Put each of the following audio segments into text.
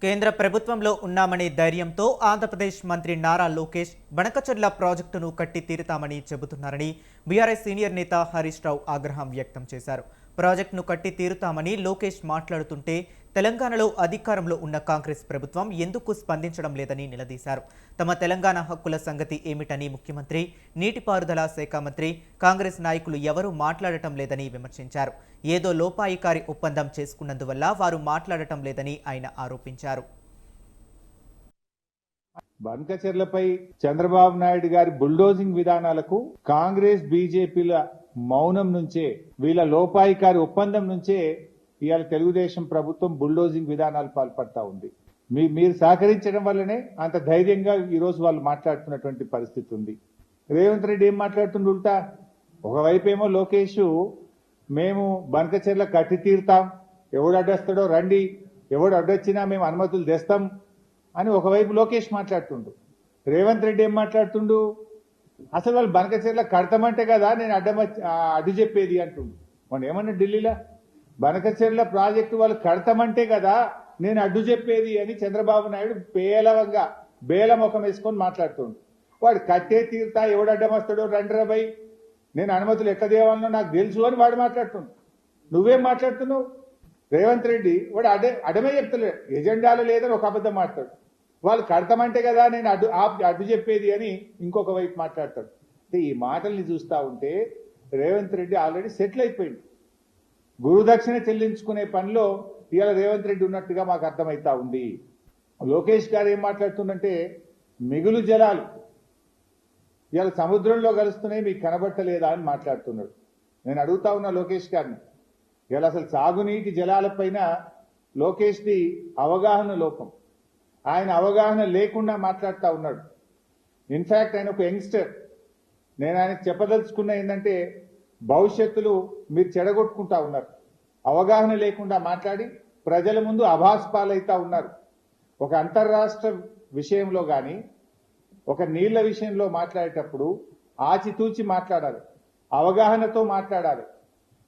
కేంద్ర ప్రభుత్వంలో ఉన్నామనే ధైర్యంతో ఆంధ్రప్రదేశ్ మంత్రి నారా లోకేష్ బనకచెర్ల ప్రాజెక్టును కట్టి తీరుతామని చెబుతున్నారని బీఆర్ఎస్ సీనియర్ నేత హరీష్ రావు ఆగ్రహం వ్యక్తం చేశారు. ప్రాజెక్టును కట్టి తీరుతామని లోకేష్ మాట్లాడుతుంటే తెలంగాణలో అధికారంలో ఉన్న కాంగ్రెస్ ప్రభుత్వం ఎందుకు స్పందించడం లేదని నిలదీశారు. తమ తెలంగాణ హక్కుల సంగతి ఏమిటని ముఖ్యమంత్రి, నీటిపారుదల శాఖ మంత్రి, కాంగ్రెస్ నాయకులు ఎవరూ మాట్లాడటం లేదని విమర్శించారు. ఏదో లోపాయికారి ఒప్పందం చేసుకున్నందువల్ల వారు మాట్లాడటం లేదని ఆయన ఆరోపించారు. బనకచెర్లపై చంద్రబాబు నాయుడు గారి బుల్డోజింగ్ విధానాలకు కాంగ్రెస్ బీజేపీల మౌనం నుంచే, వీళ్ళ లోపాయికారి ఒప్పందం నుంచే ఇవాళ తెలుగుదేశం ప్రభుత్వం బుల్డోజింగ్ విధానాలు పాల్పడతా ఉంది. మీరు సహకరించడం వల్లనే అంత ధైర్యంగా ఈ రోజు వాళ్ళు మాట్లాడుతున్నటువంటి పరిస్థితి ఉంది. రేవంత్ రెడ్డి ఏం మాట్లాడుతుండు ఉల్టా? ఒకవైపేమో లోకేష్ మేము బనకచెర్ల కట్టి తీరుతాం, ఎవడు అడ్డొస్తాడో రండి, ఎవడు అడ్డొచ్చినా మేము అనుమతులు తెస్తాం అని ఒకవైపు లోకేష్ మాట్లాడుతుండు. రేవంత్ రెడ్డి ఏం మాట్లాడుతుండు? అసలు వాళ్ళు బనకచెర్ల కడతామంటే కదా నేను అడ్డు చెప్పేది అంటుండు. మనం ఏమన్నా ఢిల్లీలో బనకచెర్ల ప్రాజెక్టు వాళ్ళు కడతామంటే కదా నేను అడ్డు చెప్పేది అని చంద్రబాబు నాయుడు పేలవంగా బేలముఖం వేసుకొని మాట్లాడుతుండు. వాడు కట్టే తీరుతా, ఎవడు అడ్డం వస్తాడో రండ్రబై, నేను అనుమతులు ఎట్లా దేవాలనో నాకు తెలుసు అని వాడు మాట్లాడుతుండు. నువ్వేం మాట్లాడుతున్నావు? రేవంత్ రెడ్డి వాడు అడ్డమే చెప్తలేడు, ఎజెండాలో లేదని ఒక అబద్ధం మాట్లాడు. వాళ్ళు కడతామంటే కదా నేను అడ్డు చెప్పేది అని ఇంకొక వైపు మాట్లాడతాడు. అంటే ఈ మాటల్ని చూస్తా ఉంటే రేవంత్ రెడ్డి ఆల్రెడీ సెటిల్ అయిపోయింది. గురుదక్షిణ చెల్లించుకునే పనిలో ఇవాళ రేవంత్ రెడ్డి ఉన్నట్టుగా మాకు అర్థమైతా ఉంది. లోకేష్ గారు ఏం మాట్లాడుతుందంటే మిగులు జలాలు ఇవాళ సముద్రంలో కలుస్తున్నాయి, మీకు కనబట్టలేదా అని మాట్లాడుతున్నాడు. నేను అడుగుతా ఉన్నా లోకేష్ గారిని, ఇవాళ అసలు సాగునీటి జలాలపైన లోకేష్ది అవగాహన లోపం. ఆయన అవగాహన లేకుండా మాట్లాడుతూ ఉన్నాడు. ఇన్ఫాక్ట్ ఆయన ఒక యంగ్స్టర్. నేను ఆయనకు చెప్పదలుచుకున్న ఏంటంటే భవిష్యత్తులో మీరు చెడగొట్టుకుంటా ఉన్నారు. అవగాహన లేకుండా మాట్లాడి ప్రజల ముందు అభాస్పాలైతా ఉన్నారు. ఒక అంతర్రాష్ట్ర విషయంలో కానీ ఒక నీళ్ల విషయంలో మాట్లాడేటప్పుడు ఆచితూచి మాట్లాడాలి, అవగాహనతో మాట్లాడాలి.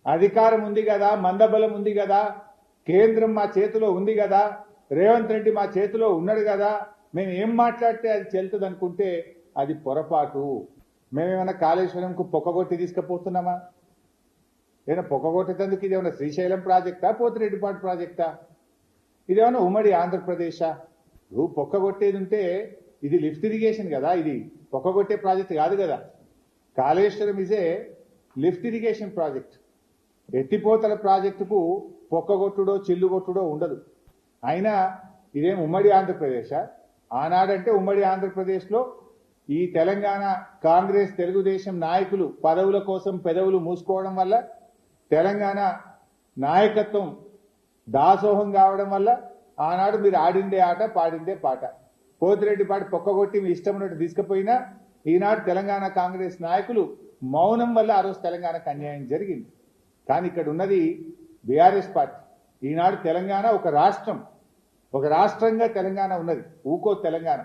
అధికారం ఉంది కదా, మందబలం ఉంది కదా, కేంద్రం మా చేతిలో ఉంది కదా, రేవంత్ రెడ్డి మా చేతిలో ఉన్నాడు కదా, మేము ఏం మాట్లాడితే అది చెల్తుంది అనుకుంటే అది పొరపాటు. మేమేమన్నా కాళేశ్వరంకు పొక్కగొట్టి తీసుకుపోతున్నామా? ఏదైనా పొక్కగొట్టేందుకు ఇదేమన్నా శ్రీశైలం ప్రాజెక్టా, పోతిరెడ్డిపాటు ప్రాజెక్టా? ఇదేమన్నా ఉమ్మడి ఆంధ్రప్రదేశా? నువ్వు పొక్కగొట్టేది ఉంటే ఇది లిఫ్ట్ ఇరిగేషన్ కదా, ఇది పొక్కగొట్టే ప్రాజెక్ట్ కాదు కదా. కాళేశ్వరం ఇజే లిఫ్ట్ ఇరిగేషన్ ప్రాజెక్ట్. ఎత్తిపోతల ప్రాజెక్టుకు పొక్కగొట్టుడో చిల్లుగొట్టుడో ఉండదు. అయినా ఇదేం ఉమ్మడి ఆంధ్రప్రదేశా? ఆనాడంటే ఉమ్మడి ఆంధ్రప్రదేశ్లో ఈ తెలంగాణ కాంగ్రెస్ తెలుగుదేశం నాయకులు పదవుల కోసం పెదవులు మూసుకోవడం వల్ల, తెలంగాణ నాయకత్వం దాసోహం కావడం వల్ల ఆనాడు మీరు ఆడిందే ఆట, పాడిందే పాట. పోతిరెడ్డిపాటి పొక్కగొట్టి మీ ఇష్టం ఉన్నట్టు తీసుకుపోయినా ఈనాడు తెలంగాణ కాంగ్రెస్ నాయకులు మౌనం వల్ల ఆ రోజు తెలంగాణకు అన్యాయం జరిగింది. కానీ ఇక్కడ ఉన్నది బీఆర్ఎస్ పార్టీ. ఈనాడు తెలంగాణ ఒక రాష్ట్రంగా తెలంగాణ ఉన్నది. ఊకో తెలంగాణ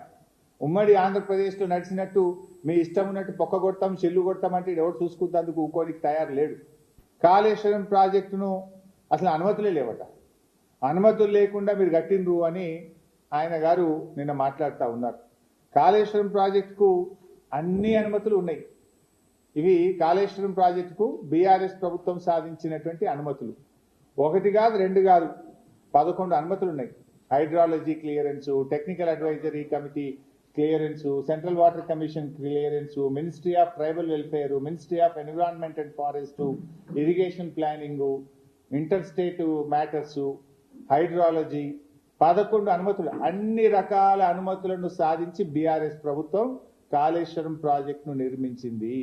ఉమ్మడి ఆంధ్రప్రదేశ్లో నడిచినట్టు మీ ఇష్టం ఉన్నట్టు పొక్కగొడతాం, చెల్లు కొడతాం అంటే ఎవరు చూసుకుంటేందుకు ఊకోనికి తయారు లేడు. కాళేశ్వరం ప్రాజెక్టును అసలు అనుమతులే లేవట. అనుమతులు లేకుండా మీరు కట్టిండ్రు అని ఆయన గారు నిన్న మాట్లాడుతూ ఉన్నారు. కాళేశ్వరం ప్రాజెక్టుకు అన్ని అనుమతులు ఉన్నాయి. ఇవి కాళేశ్వరం ప్రాజెక్టుకు బీఆర్ఎస్ ప్రభుత్వం సాధించినటువంటి అనుమతులు. ఒకటి కాదు, రెండు కాదు, 11 అనుమతులు ఉన్నాయి. Hydrology clearance, technical advisory committee clearance, central water commission clearance, ministry of tribal welfare, ministry of environment and forest, irrigation planning, inter state matters, hydrology, 11 అనుమతులు. అన్ని రకాల అనుమతులను సాధించి బీఆర్ఎస్ ప్రభుత్వం కాళేశ్వరం ప్రాజెక్టును నిర్మించింది.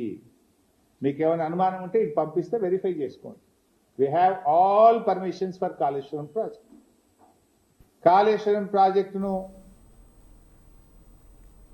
మీకేమైనా అనుమానం ఉంటే ఇది పంపిస్తే వెరిఫై చేసుకోండి. We have all permissions for Kaleshwaram project. Kaleshwaram ప్రాజెక్టును